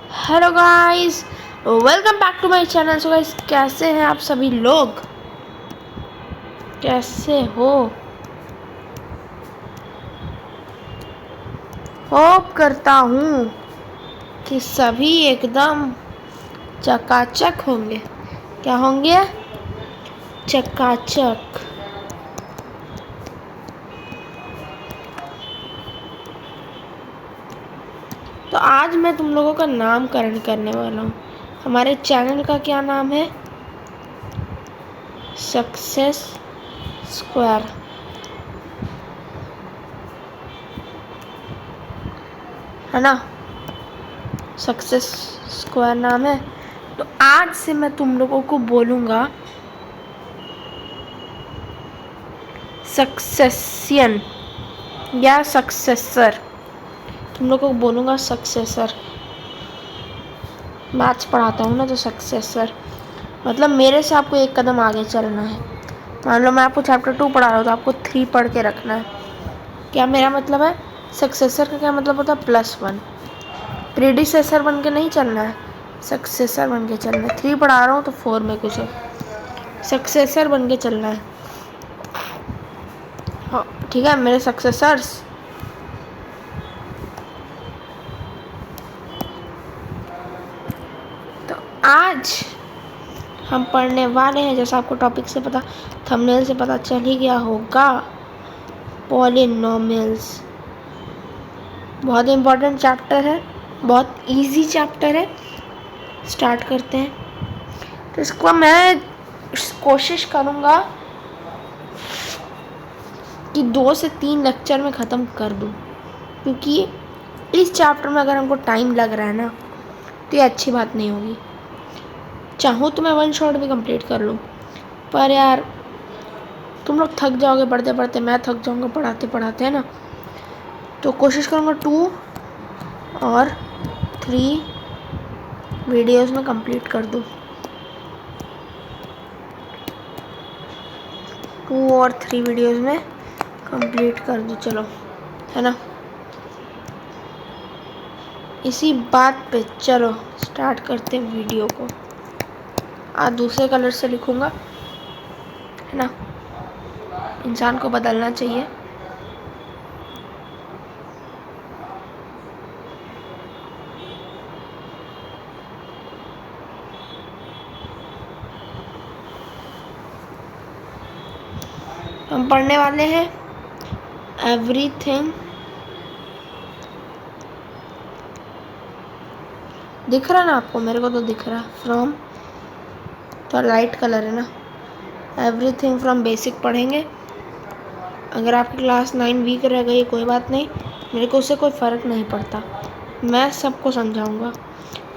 Hello guys, welcome back to my channel. So guys, कैसे हैं आप सभी लोग? कैसे हो? होप करता हूँ कि सभी एकदम चकाचक होंगे। क्या होंगे? चकाचक। तो आज मैं तुम लोगों का नामकरण करने वाला हूँ। हमारे चैनल का क्या नाम है? सक्सेस स्क्वायर, है ना? सक्सेस स्क्वायर नाम है। तो आज से मैं तुम लोगों को बोलूँगा सक्सेसियन या सक्सेसर। तुम लोगों को बोलूँगा सक्सेसर। मैथ्स पढ़ाता हूँ ना, तो सक्सेसर मतलब मेरे से आपको एक कदम आगे चलना है। मान लो मैं आपको चैप्टर 2 पढ़ा रहा हूँ तो आपको 3 पढ़ के रखना है। क्या मेरा मतलब है? सक्सेसर का क्या मतलब होता है? +1। प्रीडिसेसर बन के नहीं चलना है, सक्सेसर बन के चलना है। 3 पढ़ा रहा हूँ तो 4 में कुछ है, सक्सेसर बन के चलना है। हाँ ठीक है मेरे सक्सेसर्स। तो आज हम पढ़ने वाले हैं, जैसा आपको टॉपिक से पता, थंबनेल से पता चल ही गया होगा, पॉलिनोमियल्स। बहुत इम्पोर्टेंट चैप्टर है, बहुत इजी चैप्टर है। स्टार्ट करते हैं। तो इसको मैं कोशिश करूँगा कि 2 से 3 लेक्चर में ख़त्म कर दूँ, क्योंकि इस चैप्टर में अगर हमको टाइम लग रहा है ना, तो ये अच्छी बात नहीं होगी। चाहूँ तो मैं 1 शॉट भी कंप्लीट कर लूँ, पर यार तुम लोग थक जाओगे पढ़ते पढ़ते, मैं थक जाऊँगा पढ़ाते पढ़ाते, है ना? तो कोशिश करूँगा 2 और 3 वीडियोस में कंप्लीट कर दूँ। 2 और 3 वीडियोस में कंप्लीट कर दूँ, चलो, है ना? इसी बात पे चलो स्टार्ट करते हैं वीडियो को। आज दूसरे कलर से लिखूँगा, है ना? इंसान को बदलना चाहिए। हम पढ़ने वाले हैं एवरीथिंग। दिख रहा ना आपको? मेरे को तो दिख रहा। फ्रॉम तो लाइट कलर है ना। एवरीथिंग फ्रॉम बेसिक पढ़ेंगे। अगर आपकी क्लास 9 वीक रह गई कोई बात नहीं, मेरे को उससे कोई फ़र्क नहीं पड़ता, मैं सबको समझाऊंगा।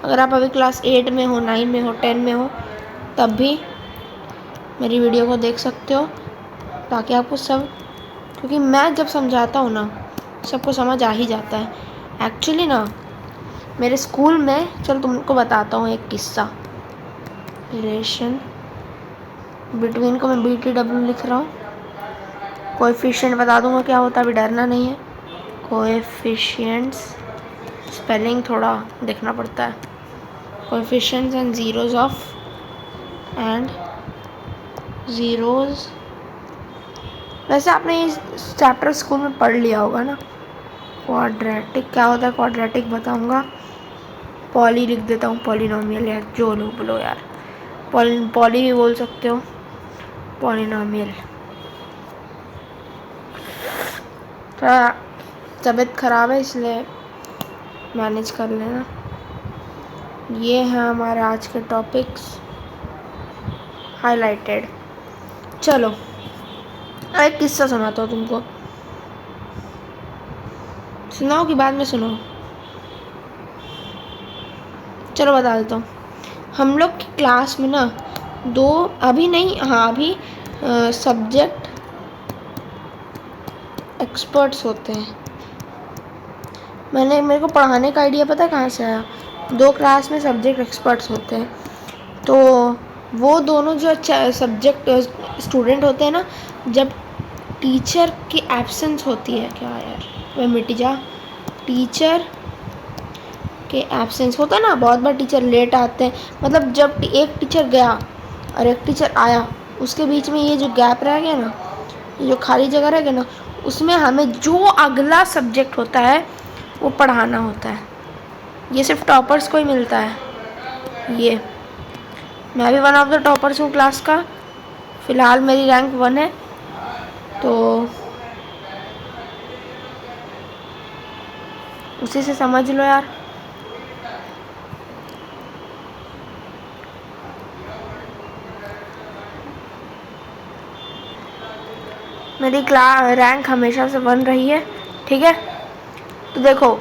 अगर आप अभी क्लास 8 में हो, 9 में हो, 10 में हो, तब भी मेरी वीडियो को देख सकते हो, ताकि आपको सब, क्योंकि मैं जब समझाता हूँ ना, सबको समझ आ ही जाता है। एक्चुअली ना मेरे स्कूल में, चलो तुमको बताता हूँ एक किस्सा। रिलेशन बिटवीन को मैं BTW लिख रहा हूँ। कोएफिशिएंट बता दूंगा क्या होता है, अभी डरना नहीं है। कोएफिशिएंट्स स्पेलिंग थोड़ा देखना पड़ता है। Coefficients and zeros. वैसे आपने इस चैप्टर स्कूल में पढ़ लिया होगा ना। क्वाड्रेटिक क्या होता है, क्वाड्रेटिक बताऊंगा। पॉली लिख देता हूँ, पॉलिनोमियल, यार जो लो बोलो यार, पॉली भी बोल सकते हो, पॉलिनोमियल। थोड़ा तबीयत ख़राब है इसलिए मैनेज कर लेना। ये हैं हमारे आज के टॉपिक्स हाइलाइटेड। चलो एक किस्सा सुनाता हूँ तुमको, सुनाओ कि बाद में सुनो? चलो बता देता हूँ। हम लोग की क्लास में ना 2, अभी नहीं, हाँ अभी सब्जेक्ट एक्सपर्ट्स होते हैं। मेरे को पढ़ाने का आइडिया पता है कहाँ से आया? 2 क्लास में सब्जेक्ट एक्सपर्ट्स होते हैं, तो वो दोनों जो सब्जेक्ट स्टूडेंट होते हैं ना, जब टीचर की एब्सेंस होती है, क्या यार वह मिट जा, टीचर के एब्सेंस होता है ना, बहुत बार टीचर लेट आते हैं, मतलब जब एक टीचर गया और एक टीचर आया उसके बीच में ये जो गैप रह गया ना, ये जो खाली जगह रह गया ना, उसमें हमें जो अगला सब्जेक्ट होता है वो पढ़ाना होता है। ये सिर्फ टॉपर्स को ही मिलता है। ये मैं भी वन ऑफ द टॉपर्स हूँ क्लास का, फ़िलहाल मेरी रैंक 1 है, तो उसी से समझ लो यार। मेरी रैंक हमेशा से 1 रही है, ठीक है। तो देखो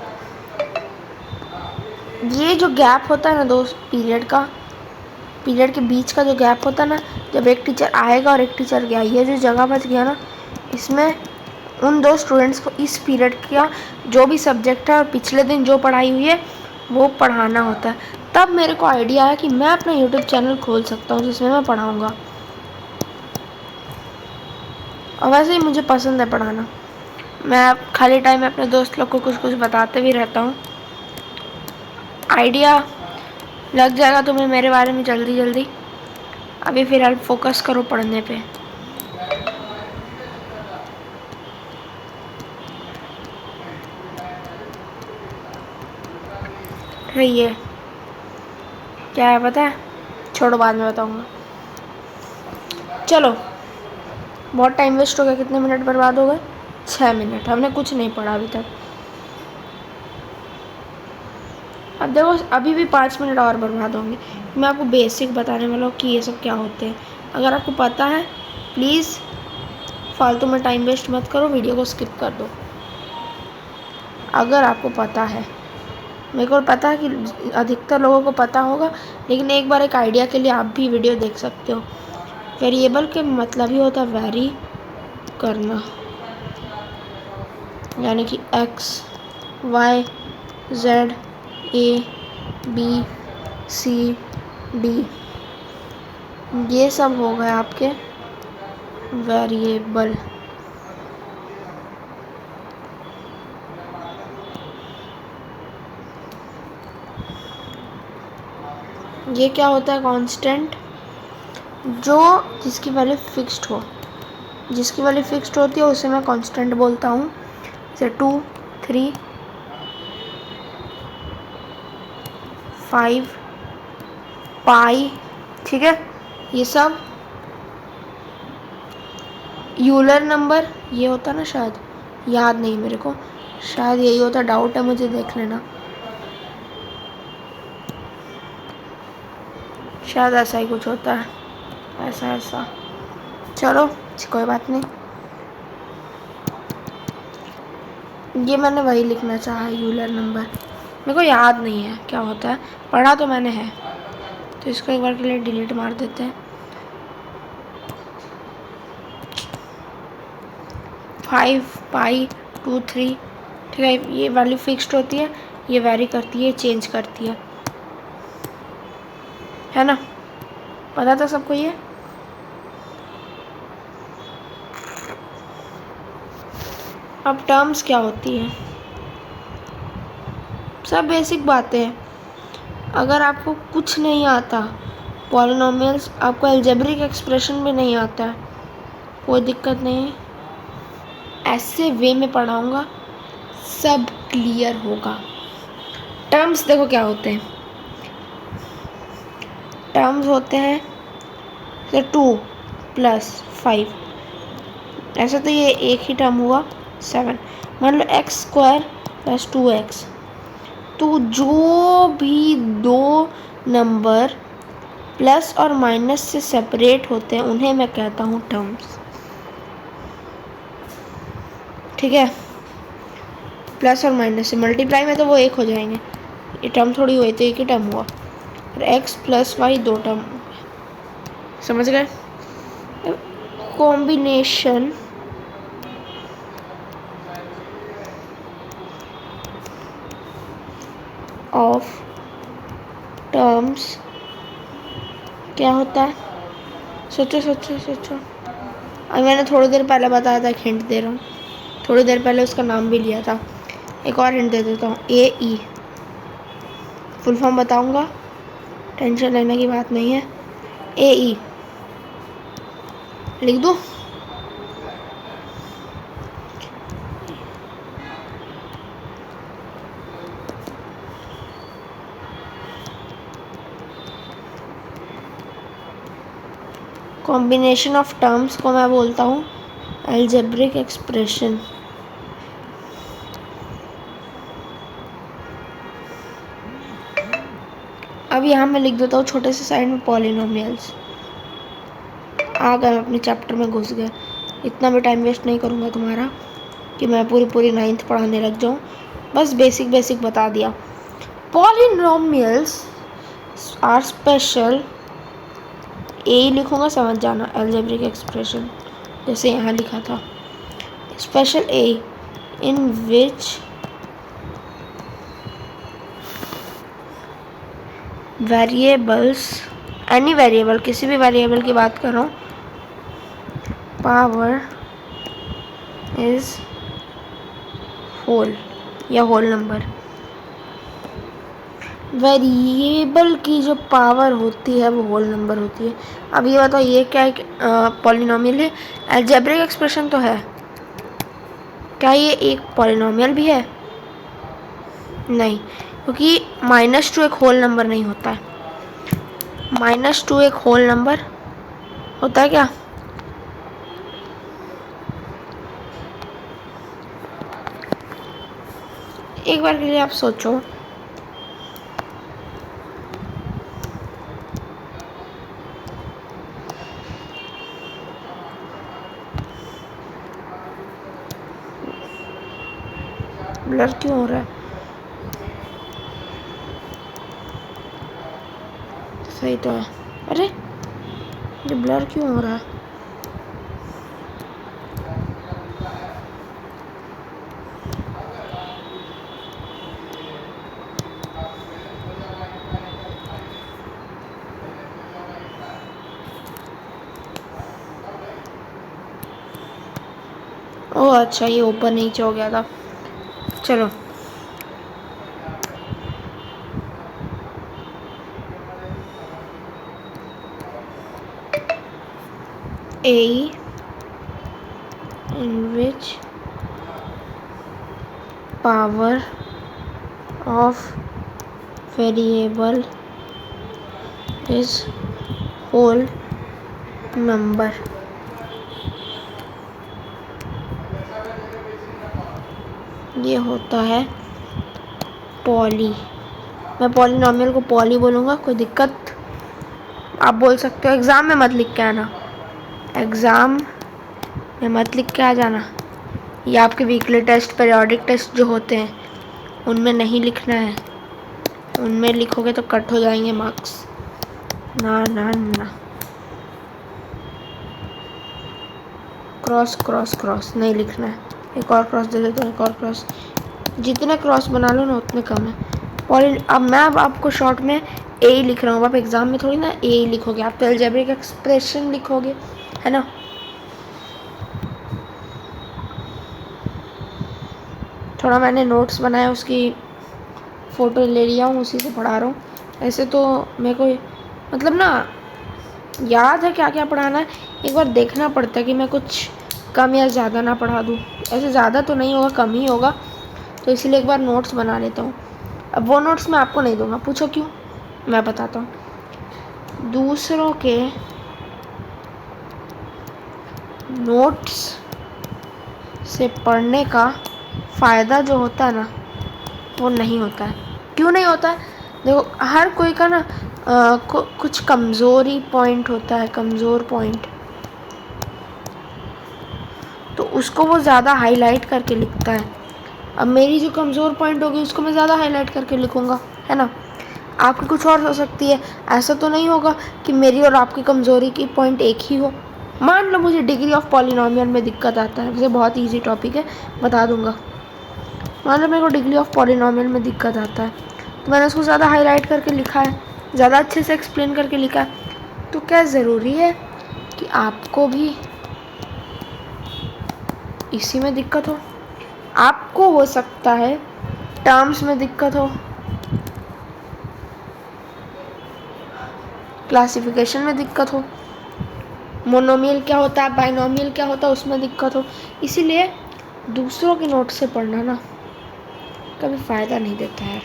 ये जो गैप होता है ना दोस्त, पीरियड के बीच का जो गैप होता है ना, जब एक टीचर आएगा और एक टीचर गया, ये जो जगह बच गया ना, इसमें उन 2 स्टूडेंट्स को इस पीरियड का जो भी सब्जेक्ट है और पिछले दिन जो पढ़ाई हुई है वो पढ़ाना होता है। तब मेरे को आइडिया आया कि मैं अपना यूट्यूब चैनल खोल सकता हूँ जिसमें मैं पढ़ाऊँगा, और वैसे ही मुझे पसंद है पढ़ाना। मैं खाली टाइम में अपने दोस्त लोग को कुछ कुछ बताते भी रहता हूँ। आइडिया लग जाएगा तुम्हें मेरे बारे में जल्दी जल्दी। अभी फ़िलहाल फोकस करो पढ़ने पे। ये क्या है पता है? छोड़ो, बाद में बताऊँगा। चलो, बहुत टाइम वेस्ट हो गया। कितने मिनट बर्बाद हो गए? 6 मिनट। हमने कुछ नहीं पढ़ा अभी तक। अब देखो अभी भी 5 मिनट और बर्बाद होंगे। मैं आपको बेसिक बताने वाला हूँ कि ये सब क्या होते हैं। अगर आपको पता है प्लीज़ फालतू में टाइम वेस्ट मत करो, वीडियो को स्किप कर दो। अगर आपको पता है, मेरे को पता है कि अधिकतर लोगों को पता होगा, लेकिन एक बार एक आइडिया के लिए आप भी वीडियो देख सकते हो। वेरिएबल के मतलब ही होता है वेरी करना, यानी कि x, y, z, a, b, c, d, ये सब हो गए आपके वेरिएबल। ये क्या होता है? कांस्टेंट, जो जिसकी वैल्यू फिक्स्ड हो, जिसकी वैल्यू फिक्स्ड होती है उसे मैं कांस्टेंट बोलता हूँ। जैसे 2, 3, 5, पाई, ठीक है। ये सब यूलर नंबर ये होता ना, शायद याद नहीं मेरे को, शायद यही होता, डाउट है मुझे, देख लेना। शायद ऐसा ही कुछ होता है, ऐसा। चलो कोई बात नहीं, ये मैंने वही लिखना चाहा, यूलर नंबर। मेरे को याद नहीं है क्या होता है, पढ़ा तो मैंने है, तो इसको एक बार के लिए डिलीट मार देते हैं। 5, पाई, 2, 3, ठीक है। ये वैल्यू फिक्स्ड होती है, ये वेरी करती है, चेंज करती है ना? पता था सबको ये? अब टर्म्स क्या होती है? सब बेसिक बातें हैं। अगर आपको कुछ नहीं आता, पॉलिनोमियल्स, आपको अलजेब्रिक एक्सप्रेशन भी नहीं आता है, कोई दिक्कत नहीं है, ऐसे वे में पढ़ाऊँगा, सब क्लियर होगा। टर्म्स देखो क्या होते हैं। टर्म्स होते हैं 2 + 5, ऐसे तो ये एक ही टर्म हुआ 7। मान लो x² + 2x, तो जो भी 2 नंबर प्लस और माइनस से सेपरेट होते हैं उन्हें मैं कहता हूँ टर्म्स, ठीक है। प्लस और माइनस से मल्टीप्लाई में तो वो एक हो जाएंगे, ये टर्म थोड़ी हुई, तो एक ही टर्म हुआ। और x + y 2 टर्म, समझ गए? कॉम्बिनेशन ऑफ टर्म्स क्या होता है? सोचो। अब मैंने थोड़ी देर पहले बताया था, हिंट दे रहा हूँ, थोड़ी देर पहले उसका नाम भी लिया था। एक और हिंट दे देता हूँ, AE। फुल फॉर्म बताऊंगा, टेंशन लेने की बात नहीं है। AE लिख दूँ? कॉम्बिनेशन ऑफ टर्म्स को मैं बोलता हूँ अलजेब्रिक एक्सप्रेशन। अब यहाँ मैं लिख देता हूँ छोटे से साइड में पॉलिनोमियल्स। आ गए अपने चैप्टर में घुस गए। इतना भी टाइम वेस्ट नहीं करूँगा तुम्हारा कि मैं पूरी 9th पढ़ाने लग जाऊँ। बस बेसिक बता दिया। पॉलिनोमियल्स आर स्पेशल, ए लिखूँगा समझ जाना, अलजेब्रिक एक्सप्रेशन जैसे यहाँ लिखा था। स्पेशल ए इन विच वेरिएबल्स, एनी वेरिएबल, किसी भी वेरिएबल की बात कर रहा हूँ, पावर इज होल या होल नंबर। वेरिएबल की जो पावर होती है वो होल नंबर होती है। अब ये बताओ ये क्या है? पॉलिनोमियल है? अलजेब्रिक एक्सप्रेशन तो है, क्या ये एक पॉलिनोमियल भी है? नहीं, क्योंकि -2 एक होल नंबर नहीं होता है। -2 एक होल नंबर होता है क्या? एक बार के लिए आप सोचो, ब्लर क्यों हो रहा है? सही तो है। अरे ये ब्लर क्यों हो रहा है? ओह अच्छा, ये ऊपर नीचे हो गया था। चलो A in which power of variable is whole number। ये होता है पॉली। मैं पॉलिनोमियल को पॉली बोलूँगा, कोई दिक्कत? आप बोल सकते हो एग्ज़ाम में मत लिख के आना, एग्ज़ाम में मत लिख के आ जाना। ये आपके वीकली टेस्ट, पीरियोडिक टेस्ट जो होते हैं उनमें नहीं लिखना है। उनमें लिखोगे तो कट हो जाएंगे मार्क्स। ना ना ना, क्रॉस क्रॉस क्रॉस नहीं लिखना है। एक और क्रॉस दे देता हूँ, एक और क्रॉस। जितने क्रॉस बना लो ना उतने कम है। अब मैं आपको शॉर्ट में ए ही लिख रहा हूँ। आप एग्ज़ाम में थोड़ी ना ए ही लिखोगे, आप तो अलजेब्रिक एक्सप्रेशन लिखोगे, है ना? थोड़ा मैंने नोट्स बनाया, उसकी फ़ोटो ले लिया हूँ, उसी से पढ़ा रहा हूँ। ऐसे तो मेरे को मतलब ना याद है क्या क्या पढ़ाना है, एक बार देखना पड़ता है कि मैं कुछ कम या ज़्यादा ना पढ़ा दूँ। ऐसे ज़्यादा तो नहीं होगा, कम ही होगा, तो इसलिए एक बार नोट्स बना लेता हूँ। अब वो नोट्स मैं आपको नहीं दूँगा, पूछो क्यों? मैं बताता हूँ। दूसरों के नोट्स से पढ़ने का फ़ायदा जो होता है ना वो नहीं होता है। क्यों नहीं होता है? देखो, हर कोई का ना कुछ कमज़ोरी पॉइंट होता है, कमज़ोर पॉइंट, तो उसको वो ज़्यादा हाईलाइट करके लिखता है। अब मेरी जो कमज़ोर पॉइंट होगी उसको मैं ज़्यादा हाईलाइट करके लिखूँगा, है ना? आपकी कुछ और हो सकती है। ऐसा तो नहीं होगा कि मेरी और आपकी कमज़ोरी की पॉइंट एक ही हो। मान लो मुझे डिग्री ऑफ पॉलिनोमियल में दिक्कत आता है, वैसे बहुत इजी टॉपिक है, बता दूंगा। मान लो मेरे को डिग्री ऑफ पॉलिनोमियल में दिक्कत आता है, तो मैंने उसको ज़्यादा हाईलाइट करके लिखा है, ज़्यादा अच्छे से एक्सप्लेन करके लिखा है। तो क्या ज़रूरी है कि आपको भी इसी में दिक्कत हो? आपको हो सकता है टर्म्स में दिक्कत हो, क्लासिफिकेशन में दिक्कत हो, मोनोमियल क्या होता है, बाइनोमियल क्या होता है, उसमें दिक्कत हो। इसीलिए दूसरों के नोट से पढ़ना ना कभी फ़ायदा नहीं देता यार,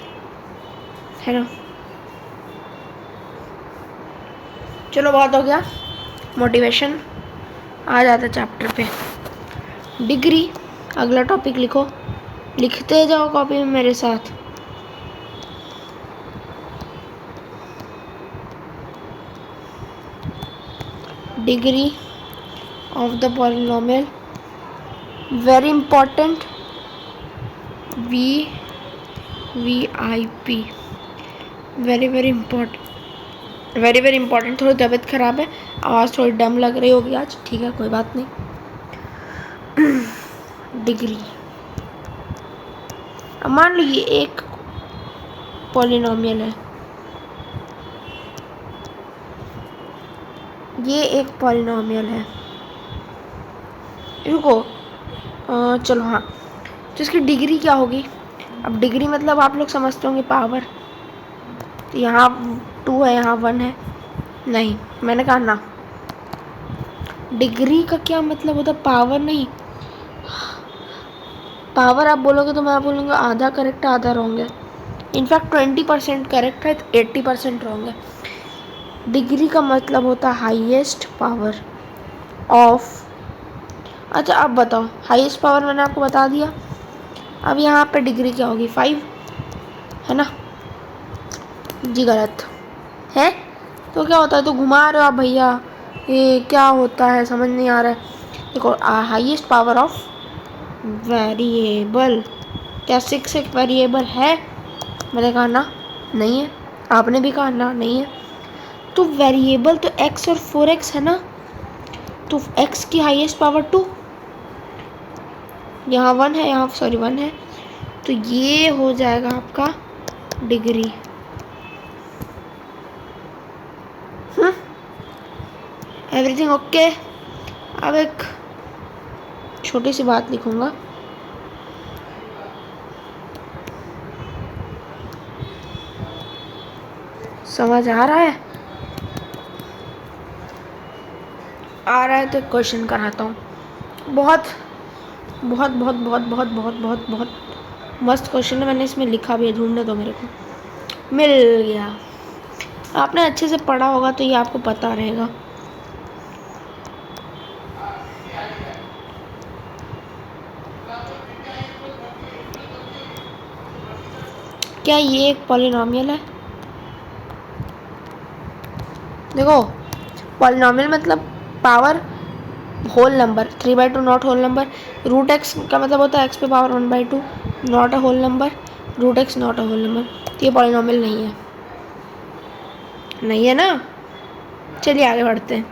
है ना। चलो बहुत हो गया मोटिवेशन, आ जाता चैप्टर पे। डिग्री, अगला टॉपिक लिखो, लिखते जाओ कॉपी में मेरे साथ। Degree of the polynomial, very important, VIP, very very important, very very important. थोड़ी तबीयत खराब है, आवाज़ थोड़ी डम लग रही होगी आज, ठीक है कोई बात नहीं। डिग्री, अब मान लो ये एक पॉलिनोमियल है, ये एक पॉलिनोमियल है, रुको चलो हाँ, तो इसकी डिग्री क्या होगी। अब डिग्री मतलब आप लोग समझते होंगे पावर, तो यहाँ 2 है, यहाँ 1 है, नहीं मैंने कहा ना, डिग्री का क्या मतलब होता है, पावर नहीं। पावर आप बोलोगे तो मैं बोलूँगा आधा करेक्ट है आधा रॉन्ग है, इनफैक्ट 20% करेक्ट है, 80% रॉन्ग है। डिग्री का मतलब होता है हाईएस्ट पावर ऑफ, अच्छा अब बताओ, हाईएस्ट पावर मैंने आपको बता दिया, अब यहाँ पे डिग्री क्या होगी, 5 है ना जी, गलत है। तो क्या होता है, तो घुमा रहे हो आप भैया, ये क्या होता है समझ नहीं आ रहा है। देखो हाईएस्ट पावर ऑफ वेरिएबल, क्या 6 एक वेरिएबल है, मैंने कहा ना नहीं है, आपने भी कहा ना नहीं है। तो वेरिएबल तो x और 4x है ना, तो x की हाईएस्ट पावर 2, यहाँ 1 है, यहाँ सॉरी 1 है, तो ये हो जाएगा आपका डिग्री। Everything okay. अब एक छोटी सी बात लिखूंगा, समझ आ रहा है, आ रहा है तो क्वेश्चन कराता हूँ। बहुत बहुत बहुत बहुत बहुत बहुत बहुत बहुत मस्त क्वेश्चन है, मैंने इसमें लिखा भी है, ढूंढने दो मेरे को, मिल गया। आपने अच्छे से पढ़ा होगा तो ये आपको पता रहेगा। क्या ये एक पॉलिनोमियल है, देखो पॉलिनोमियल मतलब power whole number, 3/2 not whole number, root x का मतलब होता है x पे power 1/2 not a whole number, root x not a whole number, तो ये पॉलिनोमियल नहीं है, नहीं है ना। चलिए आगे बढ़ते हैं,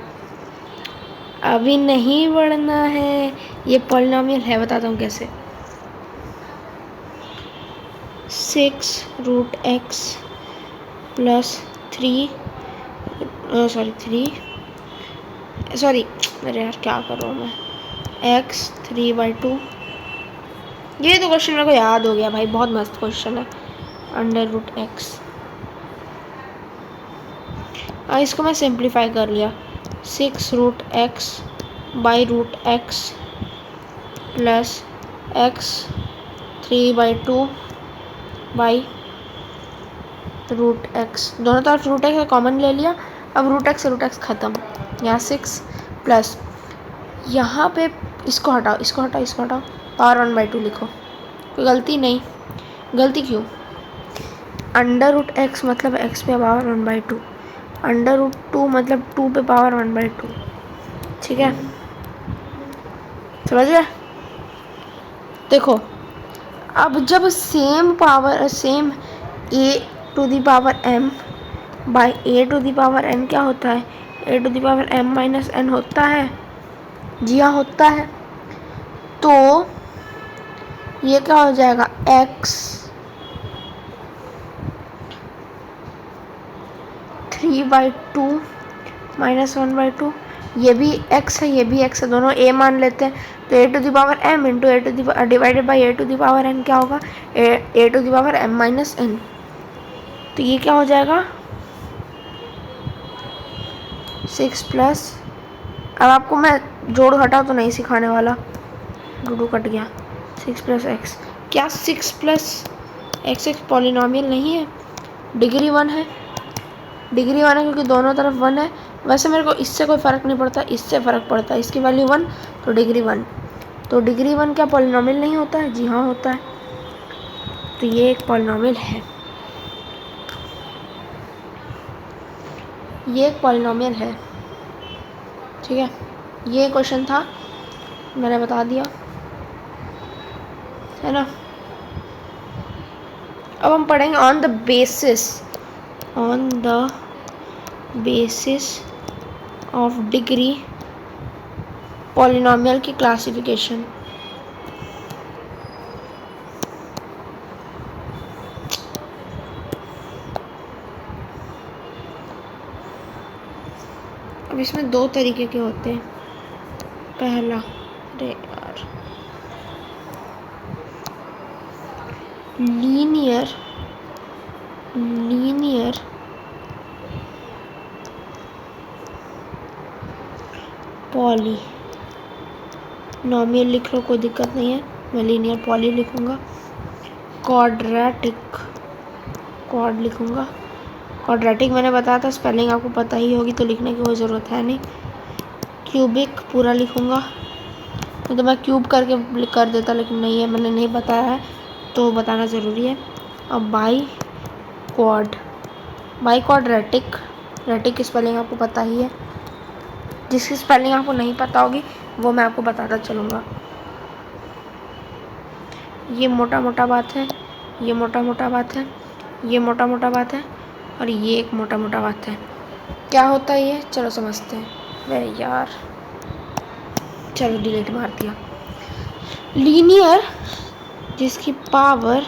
अभी नहीं बढ़ना है, ये पॉलिनोमियल है, बताता हूँ कैसे। 6√x प्लस 3 सॉरी अरे यार क्या कर रहा हूँ मैं, x 3/2, ये तो क्वेश्चन मेरे को याद हो गया भाई, बहुत मस्त क्वेश्चन है, √x। इसको मैं सिंप्लीफाई कर लिया, 6√x by √x plus x 3/2 by √x, दोनों तरफ √x कॉमन ले लिया, अब √x ख़त्म, यहाँ 6 प्लस यहाँ पे इसको हटाओ, इसको हटाओ, इसको हटाओ, पावर 1/2 लिखो, कोई गलती नहीं, गलती क्यों, √x मतलब x पे पावर 1/2, √2 मतलब 2 पे पावर 1/2, ठीक है समझ गए। देखो अब जब same power same a⁴m by a⁴n क्या होता है, a⁴m-n होता है, जी हाँ होता है, तो ये क्या हो जाएगा, x 3/2 माइनस 1/2, ये भी x है, ये भी x है, दोनों a मान लेते हैं, तो a⁴m into divided by a⁴n क्या होगा, a⁴m-n, तो ये क्या हो जाएगा, 6 प्लस, अब आपको मैं जोड़ घटा तो नहीं सिखाने वाला, डूडू कट गया। 6 प्लस एक्स, क्या 6 प्लस एक्स एक पॉलिनॉमियल नहीं है? डिग्री 1 है, डिग्री 1 है क्योंकि दोनों तरफ 1 है। वैसे मेरे को इससे कोई फ़र्क नहीं पड़ता, इससे फ़र्क पड़ता है, इसकी वैल्यू 1 तो डिग्री 1, तो डिग्री 1 क्या पॉलिनॉमियल नहीं होता है? जी हाँ होता है, तो ये एक पॉलिनॉमियल है, ये एक पॉलिनॉमियल है। ठीक है, ये क्वेश्चन था, मैंने बता दिया है ना। अब हम पढ़ेंगे on the basis of degree polynomial की क्लासिफिकेशन। अब इसमें दो तरीके के होते हैं। पहला, अरे यार, लीनियर पॉलिनॉमियल लिख लो, कोई दिक्कत नहीं है, मैं लीनियर पॉली लिखूँगा। क्वाड लिखूँगा, क्वाड्रेटिक मैंने बताया था, स्पेलिंग आपको पता ही होगी तो लिखने की कोई ज़रूरत है नहीं। क्यूबिक पूरा लिखूँगा, तो मैं क्यूब करके कर देता, लेकिन नहीं है, मैंने नहीं बताया है तो बताना ज़रूरी है। अब बाई क्वाड्रेटिक, रेटिक की स्पेलिंग आपको पता ही है, जिसकी स्पेलिंग आपको नहीं पता होगी वो मैं आपको बताता चलूँगा। ये मोटा मोटा बात है, ये मोटा मोटा बात है, ये मोटा मोटा बात है, और ये एक मोटा मोटा बात है। क्या होता है ये, चलो समझते हैं। वे यार, चलो डिलीट मार दिया। लीनियर जिसकी पावर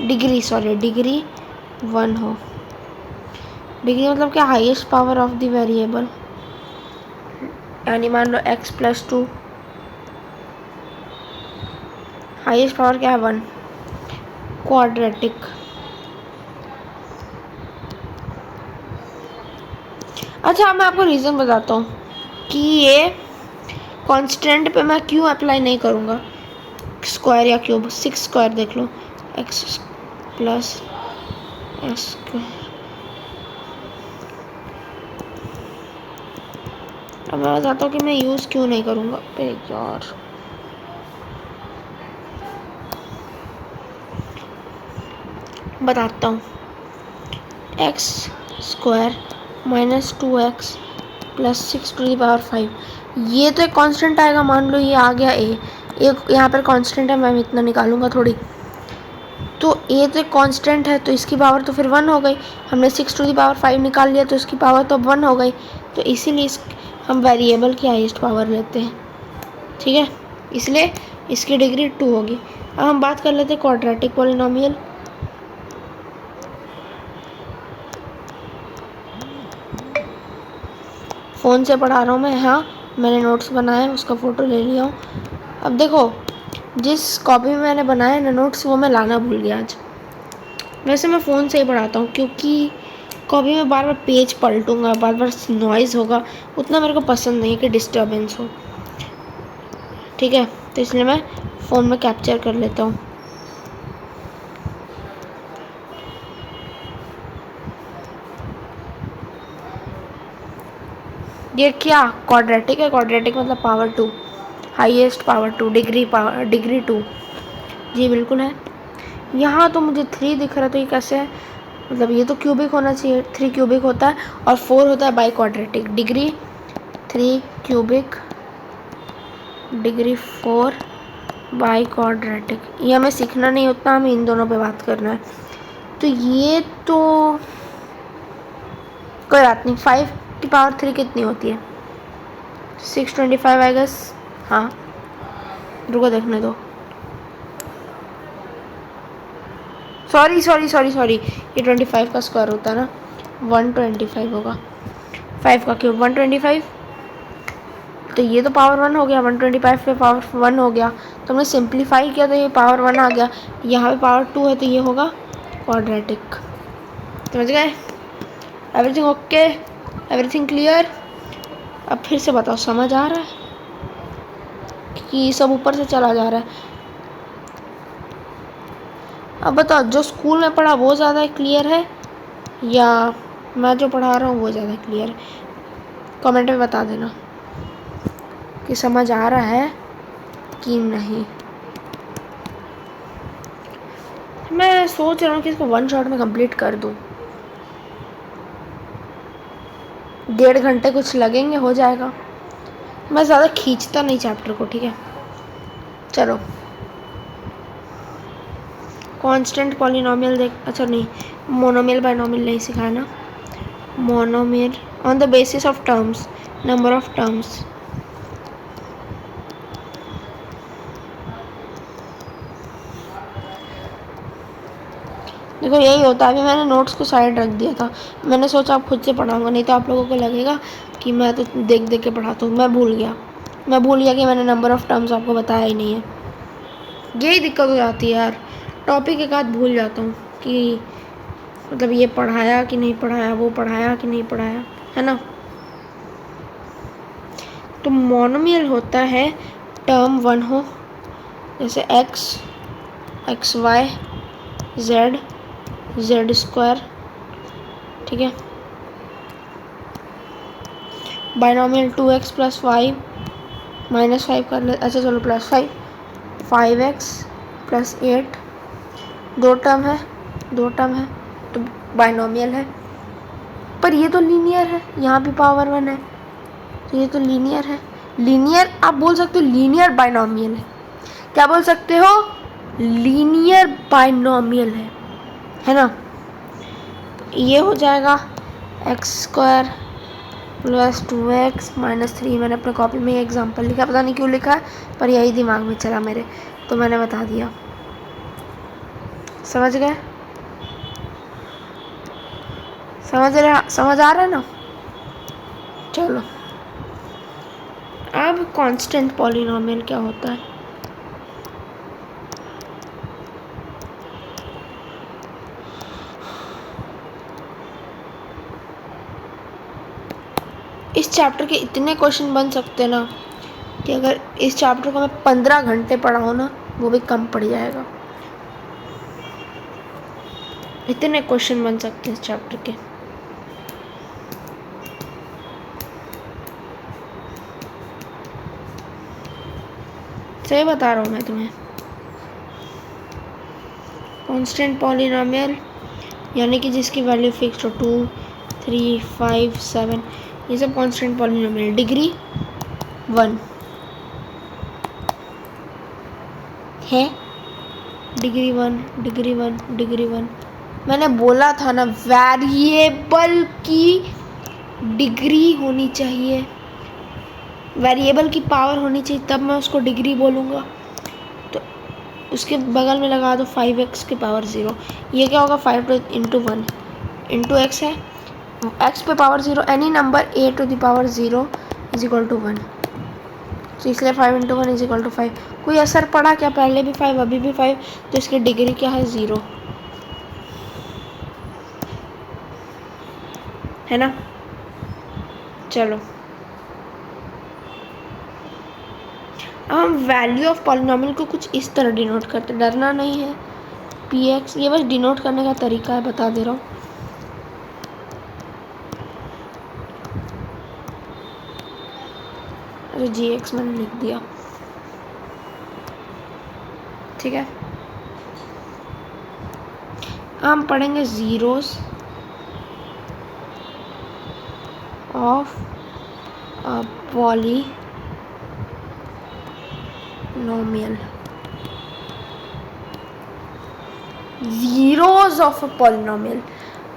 डिग्री 1 हो, डिग्री मतलब क्या, highest power of the variable, यानी मान लो x + 2, हाईएस्ट पावर क्या है 1, क्वाड्रेटिक। अच्छा, मैं आपको रीज़न बताता हूँ कि ये कांस्टेंट पे मैं क्यों अप्लाई नहीं करूँगा, स्क्वायर या क्यूब। 6 स्क्वायर देख लो, x + s²। अब मैं बताता हूँ कि मैं यूज़ क्यों नहीं करूँगा। अरे यार, बताता हूँ। x² - 2x + 6⁵, ये तो एक कांस्टेंट आएगा, मान लो ये आ गया a, एक यहाँ पर कांस्टेंट है, मैं इतना निकालूंगा थोड़ी, तो a तो एक कांस्टेंट है, तो इसकी पावर तो फिर 1 हो गई। हमने 6⁵ निकाल लिया तो इसकी पावर तो अब 1 हो गई, तो इसीलिए हम वेरिएबल की हाईएस्ट पावर लेते हैं। ठीक है, इसलिए इसकी डिग्री 2 होगी। अब हम बात कर लेते हैं क्वाड्रेटिक पॉलिनॉमियल। फ़ोन से पढ़ा रहा हूँ मैं, हाँ मैंने नोट्स बनाए, उसका फ़ोटो ले लिया हूँ। अब देखो, जिस कॉपी में मैंने बनाया ना नोट्स, वो मैं लाना भूल गया आज। वैसे मैं फ़ोन से ही पढ़ाता हूँ, क्योंकि कॉपी में बार बार पेज पलटूँगा, बार बार नॉइज़ होगा, उतना मेरे को पसंद नहीं है कि डिस्टर्बेंस हो। ठीक है, तो इसलिए मैं फ़ोन में कैप्चर कर लेता हूँ। ये क्या क्वाड्रेटिक है, क्वाड्रेटिक मतलब पावर 2, हाईएस्ट पावर 2, डिग्री 2, जी बिल्कुल है। यहाँ तो मुझे 3 दिख रहा है, तो ये कैसे है, मतलब ये तो क्यूबिक होना चाहिए, 3 क्यूबिक होता है, और 4 होता है by quadratic. Degree 3 cubic, degree 4 by quadratic. ये हमें सीखना नहीं उतना, हमें इन दोनों पे बात करना है। तो ये तो कोई बात नहीं। 5 की पावर 3 कितनी होती है, 625 आई गेस। हाँ रुको देखने दो, सॉरी, ये 25 का स्क्वायर होता है ना, 125 होगा, 5 का क्यूब 125, तो ये तो पावर 1 हो गया, 125 पे पावर 1 हो गया, तो हमने सिंप्लीफाई किया तो ये पावर 1 आ गया। यहाँ पे पावर 2 है तो ये होगा क्वाड्रेटिक। समझ गए, एवरीथिंग ओके, एवरीथिंग क्लियर। अब फिर से बताओ, समझ आ रहा है कि सब ऊपर से चला जा रहा है? अब बताओ, जो स्कूल में पढ़ा वो ज़्यादा क्लियर है या मैं जो पढ़ा रहा हूँ वो ज़्यादा क्लियर है? कमेंट में बता देना कि समझ आ रहा है कि नहीं। मैं सोच रहा हूँ कि इसको 1 शॉट में कंप्लीट कर दूँ। 1.5 घंटे कुछ लगेंगे, हो जाएगा। मैं ज़्यादा खींचता नहीं चैप्टर को, ठीक है। चलो, कांस्टेंट पॉलिनोमियल देख, अच्छा नहीं, मोनोमियल बाइनोमियल नहीं सिखाया ना। Monomial on the basis of terms, number of terms. देखो यही होता है। अभी मैंने नोट्स को साइड रख दिया था, मैंने सोचा आप खुद से पढ़ाऊंगा, नहीं तो आप लोगों को लगेगा कि मैं तो देख देख के पढ़ाता हूँ। मैं भूल गया कि मैंने नंबर ऑफ़ टर्म्स आपको बताया ही नहीं है। यही दिक्कत हो जाती है यार, टॉपिक एक आध भूल जाता हूँ कि मतलब ये पढ़ाया कि नहीं पढ़ाया, वो पढ़ाया कि नहीं पढ़ाया, है ना। तो मोनोमियल होता है टर्म 1 हो, जैसे एक्स वाई जेड स्क्वायर, ठीक है। बाइनोमियल 2x + 5 -5 कर ले, अच्छा चलो +5, 5x + 8, 2 टर्म है तो बाइनोमियल है। पर ये तो लीनियर है, यहाँ भी पावर 1 है, तो ये तो लीनियर है। लीनियर आप बोल सकते हो, लीनियर बाइनोमियल है। क्या बोल सकते हो? लीनियर बाइनोमियल है ना। ये हो जाएगा x² + 2x - 3। मैंने अपने कॉपी में एग्जाम्पल लिखा, पता नहीं क्यों लिखा है, पर यही दिमाग में चला मेरे, तो मैंने बता दिया। समझ गए? समझ आ रहा है ना। चलो, अब कांस्टेंट पॉलिनोमियल क्या होता है? इस चैप्टर के इतने क्वेश्चन बन सकते ना कि अगर इस चैप्टर को मैं 15 घंटे पढ़ाऊँ ना, वो भी कम पड़ जाएगा। इतने क्वेश्चन बन सकते हैं इस चैप्टर के। सही बता रहा हूँ मैं तुम्हें। कांस्टेंट पॉलिनोमियल यानी कि जिसकी वैल्यू फिक्स्ड हो, 2, 3, 5, 7, ये सब कांस्टेंट पॉलिनोमियल। डिग्री 1 है, डिग्री 1। मैंने बोला था ना, वेरिएबल की डिग्री होनी चाहिए, वेरिएबल की पावर होनी चाहिए, तब मैं उसको डिग्री बोलूँगा। तो उसके बगल में लगा दो 5x की पावर 0। ये क्या होगा? 5 × 1 × x है, x पे power 0, any number a to the power 0 = 1। तो इसलिए 5 × 1 = 5। कोई असर पड़ा क्या? पहले भी 5, अभी भी 5, तो इसकी डिग्री क्या है? 0, है ना। चलो, अब हम वैल्यू ऑफ पॉलिनोमियल को कुछ इस तरह डिनोट करते, डरना नहीं है। px, ये बस डिनोट करने का तरीका है, बता दे रहा हूँ। अरे gx मैंने लिख दिया, ठीक है। हम पढ़ेंगे zeros of a polynomial. Zeros of a polynomial.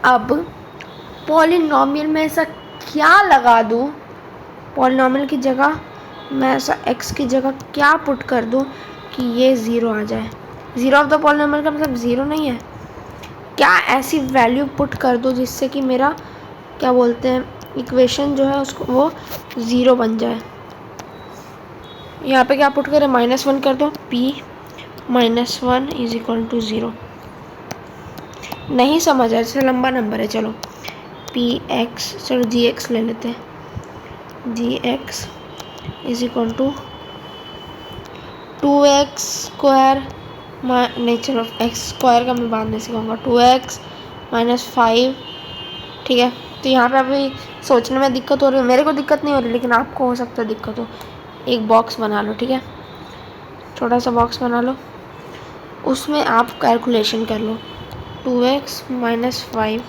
अब पॉलिनोमियल में ऐसा क्या लगा दूँ, पॉलिनोमियल की जगह मैं ऐसा x की जगह क्या पुट कर दूँ कि ये 0 आ जाए। ज़ीरो ऑफ द पॉलिनोमियल का मतलब 0 नहीं है। क्या ऐसी वैल्यू पुट कर दो जिससे कि मेरा क्या बोलते हैं, इक्वेशन जो है उसको वो 0 बन जाए। यहाँ पे क्या पुट करें? -1 कर दो, p -1 = 0। नहीं समझ है, जैसे लंबा नंबर है, चलो p पी एक्स, चलो जी एक्स ले लेते हैं। G X is equal to 2x square, नहीं चलो एक्स स्क्वायर का मैं बाद में सिखाऊंगा, 2x माइनस 5। ठीक है, तो यहाँ पे अभी सोचने में दिक्कत हो रही है, मेरे को दिक्कत नहीं हो रही लेकिन आपको हो सकता है दिक्कत हो। एक बॉक्स बना लो, ठीक है, छोटा सा बॉक्स बना लो, उसमें आप कैलकुलेशन कर लो। 2x माइनस 5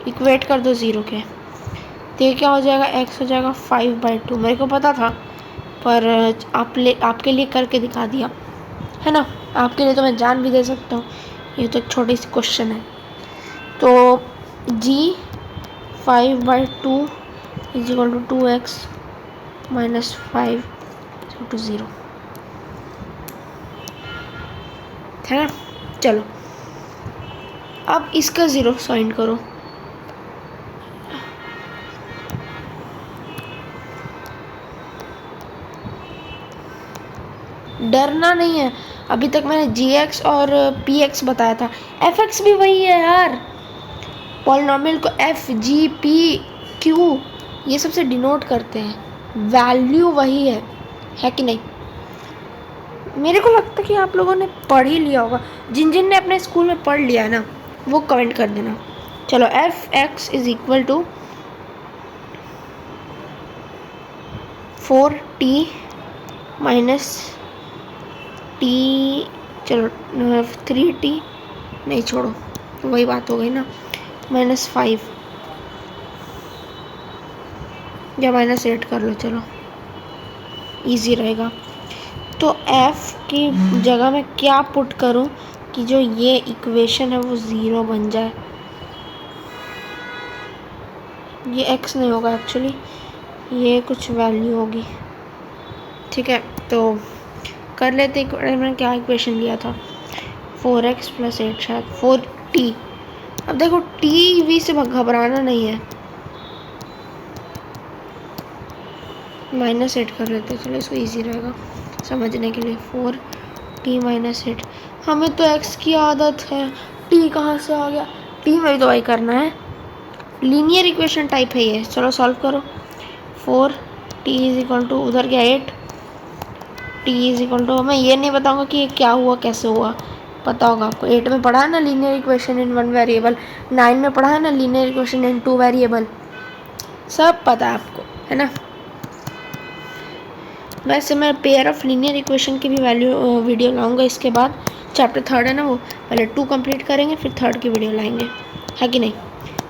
इक्वेट कर दो 0 के, तो ये क्या हो जाएगा, x हो जाएगा 5/2। मेरे को पता था पर आपके लिए करके दिखा दिया है ना, आपके लिए तो मैं जान भी दे सकता हूँ, ये तो एक छोटी सी क्वेश्चन है। तो g 5/2 is equal to 2x minus 5 to 0 है ना। चलो अब इसका 0 फाइंड करो। डरना नहीं है, अभी तक मैंने gx और px बताया था, fx भी वही है यार। पॉलिनोमियल को f g p q ये सबसे डिनोट करते हैं, वैल्यू वही है कि नहीं। मेरे को लगता है कि आप लोगों ने पढ़ ही लिया होगा, जिन जिन ने अपने स्कूल में पढ़ लिया है ना वो कमेंट कर देना। चलो f x is equal to 4t minus t, चलो 3t, नहीं छोड़ो वही बात हो गई ना, माइनस 5 या माइनस 8 कर लो, चलो इजी रहेगा। तो f की जगह में क्या पुट करूं कि जो ये इक्वेशन है वो 0 बन जाए। ये x नहीं होगा एक्चुअली, ये कुछ वैल्यू होगी, ठीक है। तो कर लेते, मैंने क्या इक्वेशन लिया था, 4x प्लस 8 शायद 4t। अब देखो t v से घबराना नहीं है, माइनस 8 कर लेते, चलो इसको इजी रहेगा समझने के लिए। 4t माइनस 8, हमें तो x की आदत है, t कहाँ से आ गया, t में भी तो वही करना है, लीनियर इक्वेशन टाइप है ये। चलो सॉल्व करो। 4t इज इक्वल टू उधर क्या 8, t इज इक्वल टू, मैं ये नहीं बताऊंगा कि ये क्या हुआ कैसे हुआ, पता होगा आपको। 8 में पढ़ा है ना लीनियर इक्वेशन इन 1 वेरिएबल, 9 में पढ़ा है ना लीनियर इक्वेशन इन 2 वेरिएबल, सब पता है आपको है ना। वैसे मैं पेयर ऑफ लीनियर इक्वेशन की भी वीडियो लाऊंगा इसके बाद, चैप्टर 3 है ना वो, पहले 2 कंप्लीट करेंगे फिर 3 की वीडियो लाएंगे, है कि नहीं,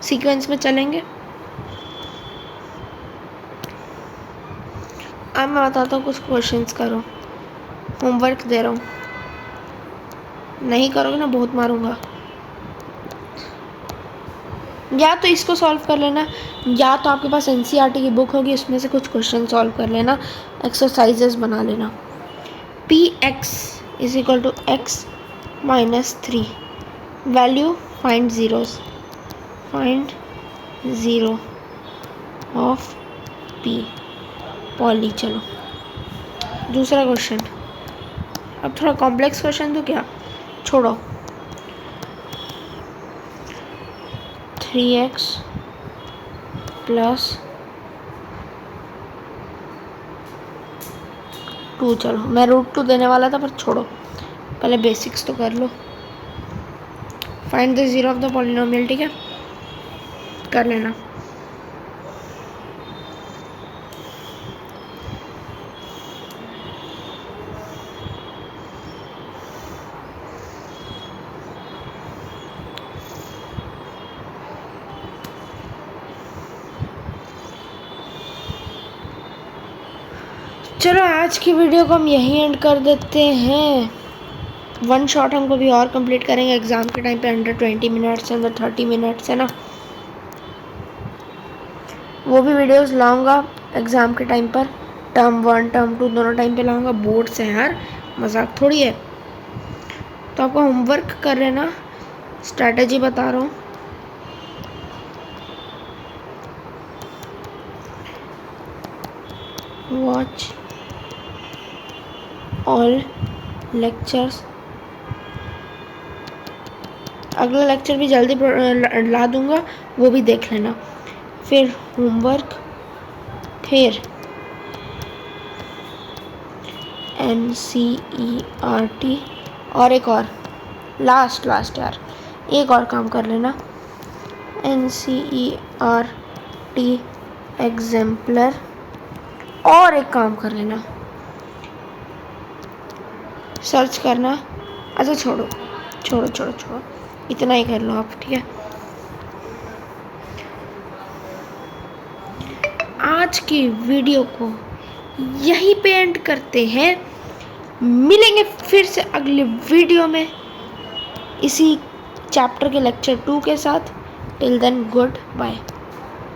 सीक्वेंस में चलेंगे। अब मैं बताता हूँ कुछ क्वेश्चंस करो, होमवर्क दे रहा हूँ, नहीं करोगे ना बहुत मारूंगा। या तो इसको सॉल्व कर लेना, या तो आपके पास एनसीईआरटी की बुक होगी उसमें से कुछ क्वेश्चन सॉल्व कर लेना, एक्सरसाइजेस बना लेना। P x is equal to x minus 3, value find zeros, find 0 of p poly. चलो दूसरा क्वेश्चन, अब थोड़ा कॉम्प्लेक्स क्वेश्चन तो क्या छोड़ो। 3x प्लस 2, चलो मैं √2 देने वाला था पर छोड़ो, पहले बेसिक्स तो कर लो। Find the 0 of the polynomial, ठीक है कर लेना। चलो आज की वीडियो को हम यहीं एंड कर देते हैं, वन शॉट हम कभी और कंप्लीट करेंगे एग्ज़ाम के टाइम पे, अंडर 20 मिनट्स अंदर 30 मिनट्स है ना, वो भी वीडियोस लाऊंगा एग्ज़ाम के टाइम पर, टर्म 1 टर्म 2 दोनों टाइम पे लाऊंगा, बोर्ड से यार मजाक थोड़ी है। तो आपको होमवर्क कर लेना, स्ट्रैटेजी बता रहा हूँ। वॉच ऑल लेक्चर्स, अगला लेक्चर भी जल्दी ला दूंगा, वो भी देख लेना। फिर होमवर्क, फिर NCERT और एक और लास्ट यार एक और काम कर लेना, NCERT एग्जाम्पलर, और एक काम कर लेना, सर्च करना। अच्छा छोड़ो, इतना ही कर लो आप, ठीक है। आज की वीडियो को यहीं पे एंड करते हैं, मिलेंगे फिर से अगले वीडियो में इसी चैप्टर के लेक्चर 2 के साथ। Till then good bye.